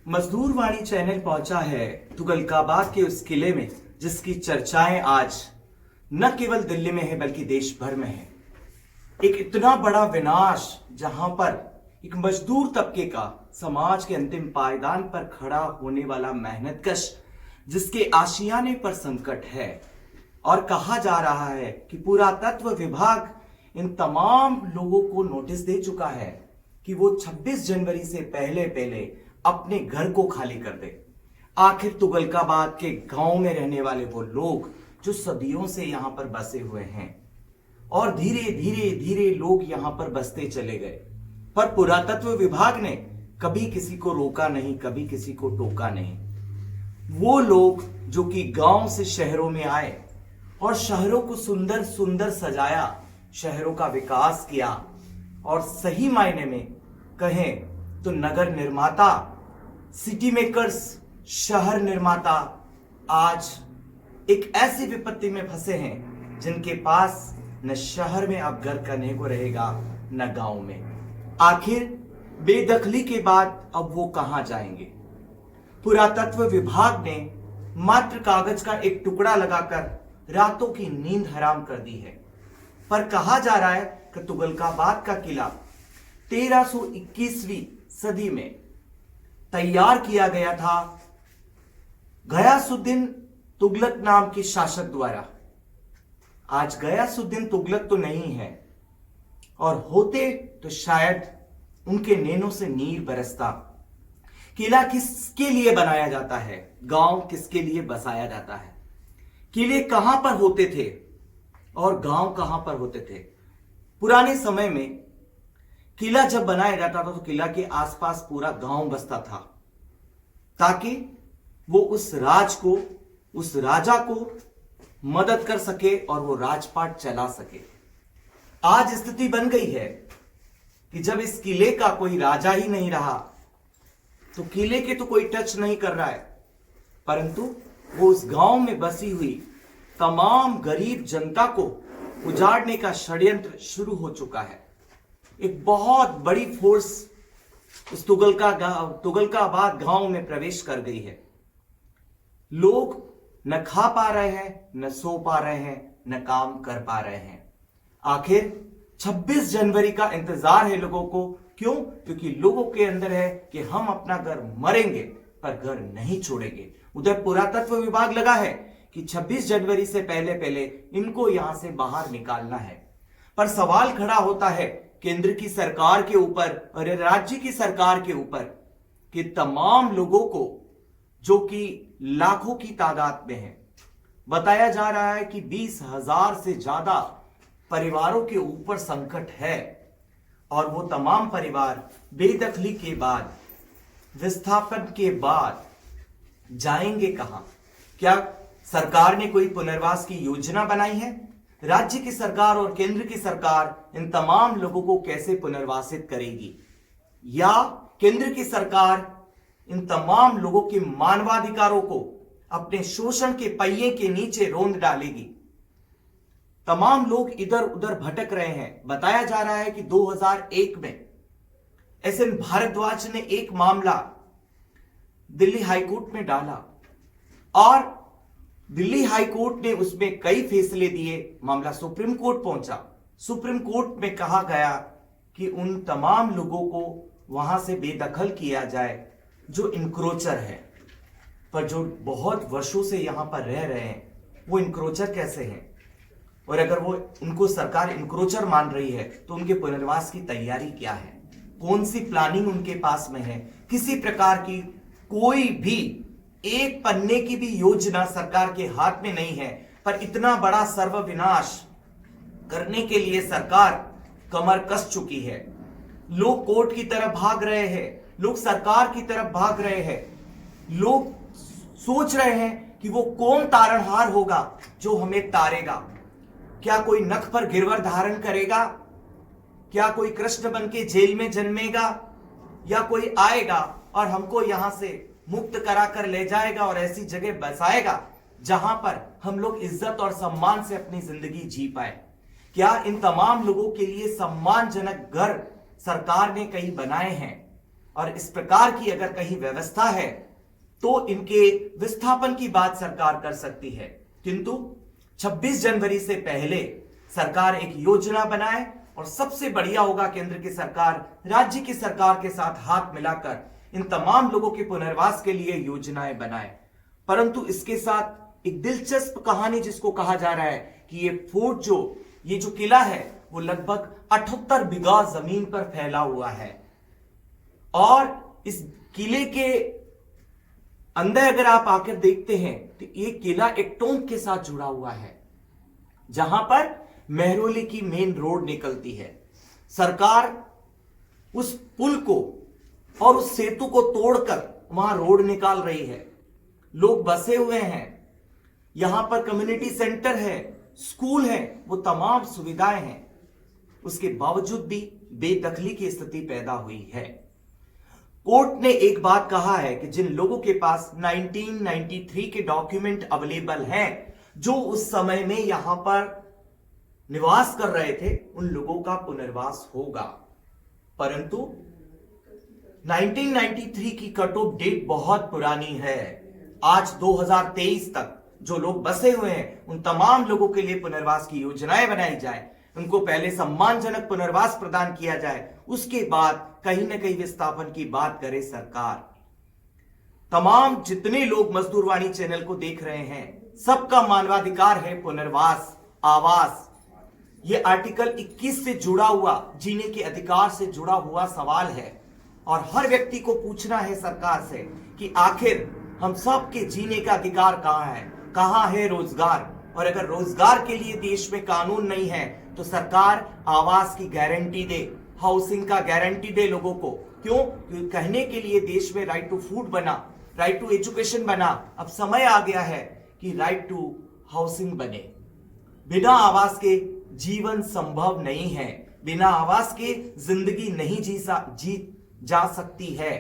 मजदूर वाणी चैनल पहुंचा है तुगलकाबाद के उस किले में जिसकी चर्चाएं आज न केवल दिल्ली में है बल्कि देश भर में है। एक इतना बड़ा विनाश जहां पर एक मजदूर तबके का समाज के अंतिम पायदान पर खड़ा होने वाला मेहनतकश जिसके आशियाने पर संकट है और कहा जा रहा है कि पुरातत्व विभाग इन तमाम लोगों को नोटिस दे चुका है कि वो 26 जनवरी से पहले पहले अपने घर को खाली कर दे। आखिर तुगलकाबाद के गांव में रहने वाले वो लोग जो सदियों से यहां पर बसे हुए हैं और धीरे धीरे धीरे लोग यहां पर बसते चले गए, पर पुरातत्व विभाग ने कभी किसी को रोका नहीं, कभी किसी को टोका नहीं। वो लोग जो कि गांव से शहरों में आए और शहरों को सुंदर सुंदर सजाया, शहरों का विकास किया और सही मायने में कहें तो नगर निर्माता, सिटी मेकर्स, शहर निर्माता आज एक ऐसी विपत्ति में फंसे हैं जिनके पास न शहर में अब घर करने को रहेगा न गांव में। आखिर बेदखली के बाद अब वो कहां जाएंगे? पुरातत्व विभाग ने मात्र कागज का एक टुकड़ा लगाकर रातों की नींद हराम कर दी है। पर कहा जा रहा है कि तुगलकाबाद का किला 1321वीं सदी में तैयार किया गया था गयासुद्दीन तुगलक नाम के शासक द्वारा। आज गयासुद्दीन तुगलक तो नहीं है और होते तो शायद उनके नैनों से नीर बरसता। किला किसके लिए बनाया जाता है? गांव किसके लिए बसाया जाता है? किले कहां पर होते थे और गांव कहां पर होते थे? पुराने समय में किला जब बनाया जाता था तो किला के आसपास पूरा गांव बसता था ताकि वो उस राज को, उस राजा को मदद कर सके और वो राजपाट चला सके। आज स्थिति बन गई है कि जब इस किले का कोई राजा ही नहीं रहा तो किले के तो कोई टच नहीं कर रहा है, परंतु वो उस गांव में बसी हुई तमाम गरीब जनता को उजाड़ने का षड्यंत्र शुरू हो चुका है। एक बहुत बड़ी फोर्स उस तुगलकाबाद गांव में प्रवेश कर गई है। लोग न खा पा रहे हैं, न सो पा रहे हैं, न काम कर पा रहे हैं। आखिर 26 जनवरी का इंतजार है लोगों को। क्यों? क्योंकि लोगों के अंदर है कि हम अपना घर मरेंगे पर घर नहीं छोड़ेंगे। उधर पुरातत्व विभाग लगा है कि 26 जनवरी से पहले पहले इनको यहां से बाहर निकालना है। पर सवाल खड़ा होता है केंद्र की सरकार के ऊपर और राज्य की सरकार के ऊपर कि तमाम लोगों को, जो कि लाखों की तादाद में है, बताया जा रहा है कि 20,000 से ज्यादा परिवारों के ऊपर संकट है और वो तमाम परिवार बेदखली के बाद, विस्थापन के बाद जाएंगे कहां? क्या सरकार ने कोई पुनर्वास की योजना बनाई है? राज्य की सरकार और केंद्र की सरकार इन तमाम लोगों को कैसे पुनर्वासित करेगी? या केंद्र की सरकार इन तमाम लोगों के मानवाधिकारों को अपने शोषण के पहिए के नीचे रोंद डालेगी? तमाम लोग इधर उधर भटक रहे हैं। बताया जा रहा है कि 2001 में एसएन भारद्वाज ने एक मामला दिल्ली हाईकोर्ट में डाला और दिल्ली हाईकोर्ट ने उसमें कई फैसले दिए। मामला सुप्रीम कोर्ट पहुंचा। सुप्रीम कोर्ट में कहा गया कि उन तमाम लोगों को वहां से बेदखल किया जाए जो इंक्रोचर है। पर जो बहुत वर्षों से यहां पर रह रहे हैं वो इंक्रोचर कैसे हैं? और अगर वो उनको सरकार इंक्रोचर मान रही है तो उनके पुनर्वास की तैयारी क्या है? कौन सी प्लानिंग उनके पास में है? किसी प्रकार की कोई भी एक पन्ने की भी योजना सरकार के हाथ में नहीं है। पर इतना बड़ा सर्वविनाश करने के लिए सरकार कमर कस चुकी है। लोग कोर्ट की तरफ भाग रहे हैं, लोग सरकार की तरफ भाग रहे हैं। लोग सोच रहे हैं कि वो कौन तारणहार होगा जो हमें तारेगा। क्या कोई नख पर गिरवर धारण करेगा? क्या कोई कृष्ण बन के जेल में जन्मेगा? या कोई आएगा और हमको यहां से मुक्त करा कर ले जाएगा और ऐसी जगह बसाएगा जहां पर हम लोग इज्जत और सम्मान से अपनी जिंदगी जी पाए? क्या इन तमाम लोगों के लिए सम्मानजनक घर सरकार ने कहीं बनाए हैं? और इस प्रकार की अगर कहीं व्यवस्था है तो इनके विस्थापन की बात सरकार कर सकती है। किंतु 26 जनवरी से पहले सरकार एक योजना बनाए और सबसे बढ़िया होगा केंद्र की सरकार राज्य की सरकार के साथ हाथ मिलाकर इन तमाम लोगों के पुनर्वास के लिए योजनाएं बनाए। परंतु इसके साथ एक दिलचस्प कहानी जिसको कहा जा रहा है कि ये जो किला है वो लगभग 78 बीघा जमीन पर फैला हुआ है और इस किले के अंदर अगर आप आकर देखते हैं तो ये किला एक टोंक के साथ जुड़ा हुआ है जहां पर मेहरौली की मेन रोड निकलती है। सरकार उस पुल को और उस सेतु को तोड़कर वहां रोड निकाल रही है। लोग बसे हुए हैं, यहां पर कम्युनिटी सेंटर है, स्कूल है, वो तमाम सुविधाएं हैं। उसके बावजूद भी बेदखली की स्थिति पैदा हुई है। कोर्ट ने एक बात कहा है कि जिन लोगों के पास 1993 के डॉक्यूमेंट अवेलेबल हैं, जो उस समय में यहां पर निवास कर रहे थे, उन लोगों का पुनर्वास होगा। परंतु 1993 की कट ऑफ डेट बहुत पुरानी है। आज 2023 तक जो लोग बसे हुए हैं उन तमाम लोगों के लिए पुनर्वास की योजनाएं बनाई जाए, उनको पहले सम्मानजनक पुनर्वास प्रदान किया जाए, उसके बाद कहीं ना कहीं विस्थापन की बात करे सरकार। तमाम जितने लोग मजदूरवाणी चैनल को देख रहे हैं, सबका मानवाधिकार है पुनर्वास, आवास। यह आर्टिकल 21 से जुड़ा हुआ, जीने के अधिकार से जुड़ा हुआ सवाल है और हर व्यक्ति को पूछना है सरकार से कि आखिर हम सब के जीने का अधिकार कहां है रोजगार। और अगर रोजगार के लिए देश में कानून नहीं है तो सरकार आवास की गारंटी दे, हाउसिंग का गारंटी दे लोगों को। क्यों? क्योंकि कहने के लिए देश में राइट टू फूड बना, राइट टू एजुकेशन बना, अब समय आ गया है कि राइट टू हाउसिंग बने। बिना आवास के जीवन संभव नहीं है, बिना आवास के जिंदगी नहीं जी जा सकती है।